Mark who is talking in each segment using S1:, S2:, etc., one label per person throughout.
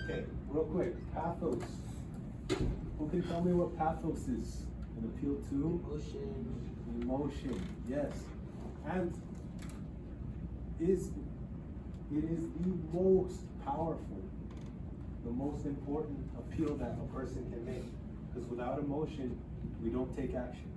S1: Okay, real quick, pathos. Who can tell me what pathos is? An appeal to?
S2: Emotion.
S1: Emotion, yes. And it is the most powerful, the most important appeal that a person can make. Because without emotion, we don't take action.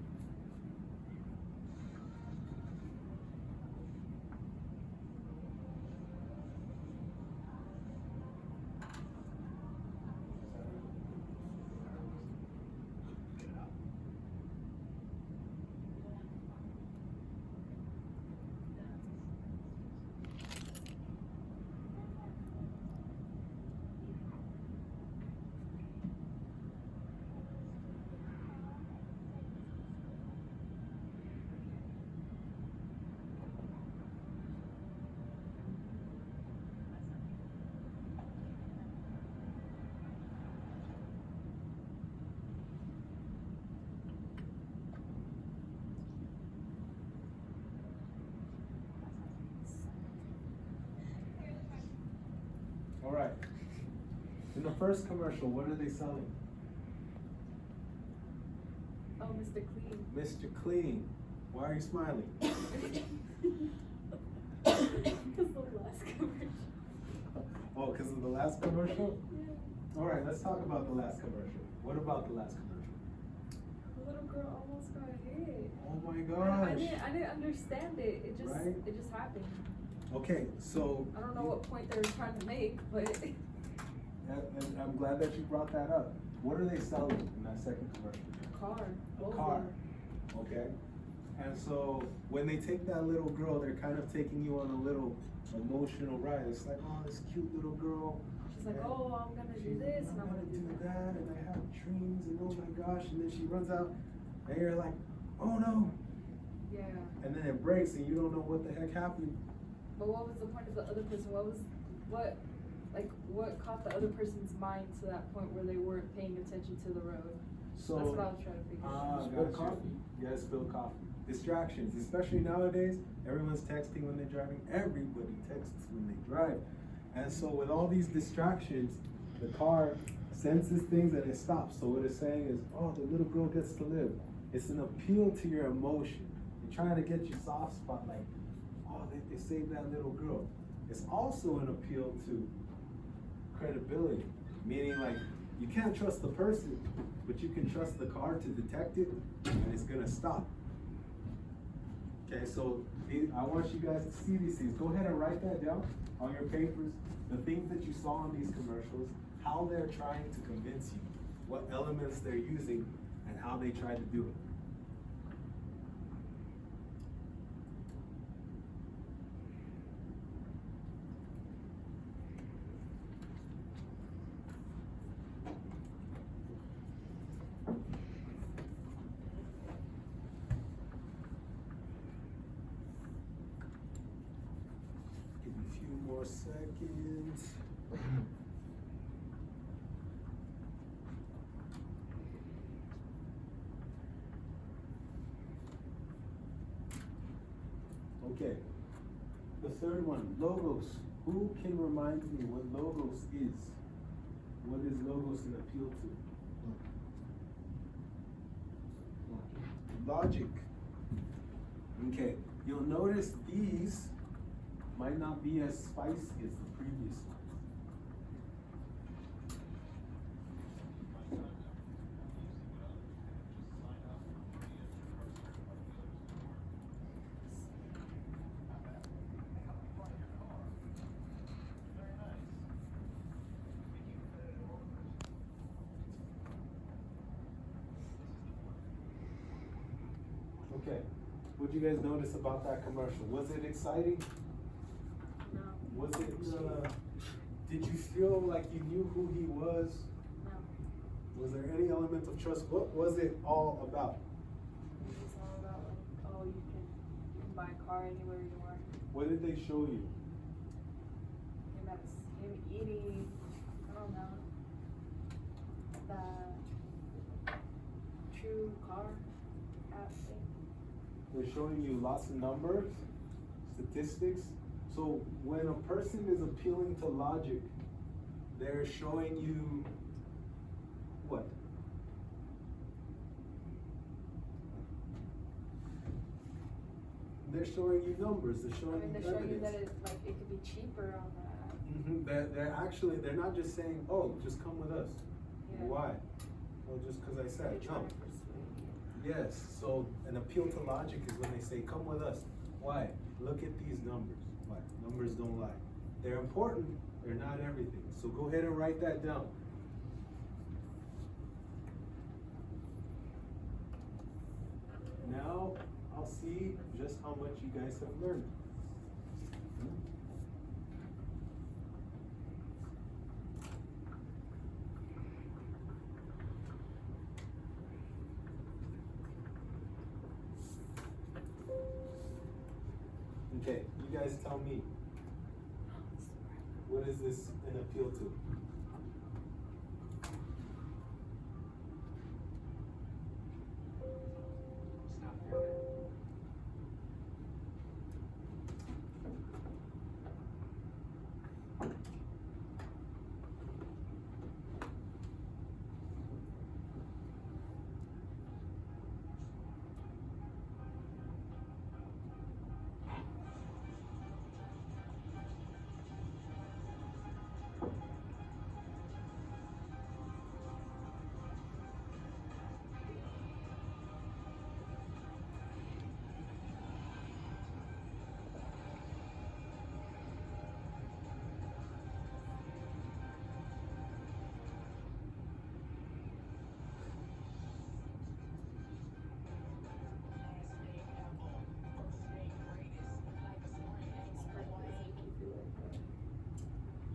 S1: All right. In the first commercial, what are they selling?
S3: Oh, Mr. Clean.
S1: Mr. Clean. Why are you smiling?
S3: Because the last commercial.
S1: Oh, because of the last commercial?
S3: Yeah.
S1: All right, let's talk about the last commercial. What about the last commercial?
S3: The little girl almost got hit.
S1: Oh my
S3: I
S1: gosh.
S3: didn't understand it.
S1: Right?
S3: It just happened.
S1: Okay, so.
S3: I don't know what point they were trying to make, but
S1: And I'm glad that you brought that up. What are they selling in that second commercial?
S3: a car.
S1: A car. Okay. And so when they take that little girl, they're kind of taking you on a little emotional ride. It's like, oh, this cute little girl.
S3: She's like,
S1: and
S3: oh, I'm gonna do this and I'm gonna do that.
S1: and I have dreams and oh my gosh, and then she runs out and you're like, oh no.
S3: Yeah.
S1: And then it breaks and you don't know what the heck happened.
S3: But what was the point of the other person? What caught the other person's mind to that point where they weren't paying attention to the road?
S1: So
S3: That's what I was trying to figure out.
S2: Spilled
S1: gotcha.
S2: coffee.
S1: Yeah, spilled coffee. Distractions, especially nowadays, everyone's texting when they're driving. Everybody texts when they drive. And so with all these distractions, the car senses things and it stops. So what it's saying is, oh, the little girl gets to live. It's an appeal to your emotion. You're trying to get your soft spot, like, oh, they saved that little girl. It's also an appeal to credibility, meaning like, you can't trust the person, but you can trust the car to detect it, and it's gonna stop. Okay, so I want you guys to see these things. Go ahead and write that down on your papers, the things that you saw in these commercials, how they're trying to convince you, what elements they're using, and how they try to do it. Give me a few more seconds. Okay. The third one, logos. Who can remind me what logos is? What is logos an appeal to? Logic. Okay. You'll notice these might not be as spicy as the previous ones. Okay. What'd you guys notice about that commercial? Was it exciting?
S3: No.
S1: Was it, did you feel like you knew who he was?
S3: No.
S1: Was there any element of trust? What was it all about?
S3: It's all about like, oh, you can buy a car anywhere you want.
S1: What did they show you?
S3: Him eating, I don't know, the true car app thing.
S1: They're showing you lots of numbers, statistics. So when a person is appealing to logic, they're showing you what? They're showing you numbers. They're
S3: I
S1: showing
S3: mean,
S1: you
S3: they're showing you
S1: evidence.
S3: that it could be cheaper on that.
S1: They're not just saying, oh, just come with us.
S3: Yeah.
S1: Why? Well, just because I said
S3: They're
S1: no.
S3: trying to persuade you.
S1: Yes, so an appeal to logic is when they say, come with us. Why? Look at these numbers. Why? Numbers don't lie. They're important, they're not everything. So go ahead and write that down. Now, I'll see just how much you guys have learned. Okay, you guys tell me, what is this an appeal to?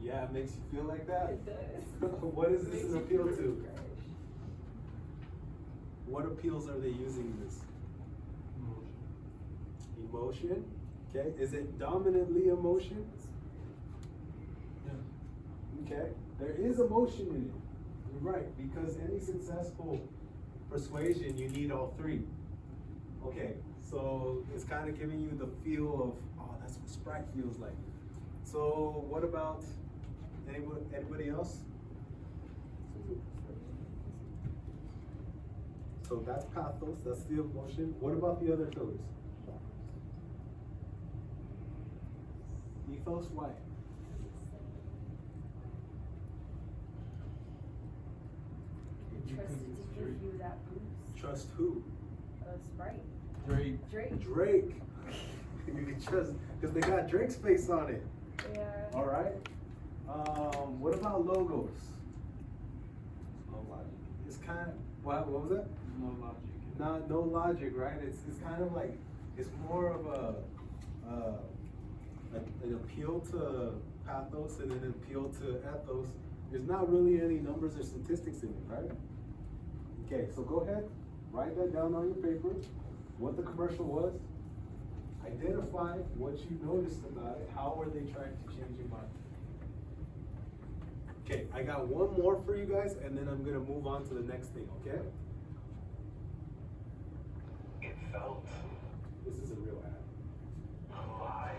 S1: Yeah, it makes you feel like that?
S3: It does.
S1: What is this
S3: Makes
S1: an
S3: you
S1: appeal
S3: feel
S1: to?
S3: fresh.
S1: What appeals are they using this? Emotion. Okay, is it dominantly emotion? Okay, there is emotion in it. You're right, because any successful persuasion, you need all three. Okay, so it's kind of giving you the feel of, oh, that's what Sprite feels like. So what about anybody else? So that's pathos, that's the emotion. What about the other pillars? Ethos, why?
S3: You're trusted to give you that boost.
S1: Trust who?
S3: Sprite.
S2: Drake.
S1: Drake. You can trust, because they got Drake's face on it.
S3: Yeah.
S1: All right. What about logos?
S2: No logic.
S1: It's kind of, what was that?
S2: No logic.
S1: No logic, right? It's kind of like, it's more of an appeal to pathos and an appeal to ethos. There's not really any numbers or statistics in it, right? Okay, so go ahead, write that down on your paper, what the commercial was, identify what you noticed about it, how were they trying to change your mind? Okay, I got one more for you guys, and then I'm gonna move on to the next thing, okay?
S4: It felt
S1: This is a real ad.
S4: alive.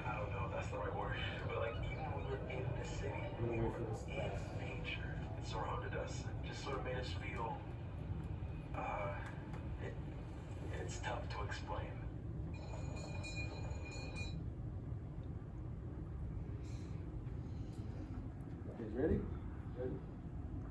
S4: I don't know if that's the right word, but like even when we're in the city,
S1: I'm gonna wait for this.
S4: in nature, it surrounded us. It just sort of made us feel. It's tough to explain.
S1: Okay, ready? Ready?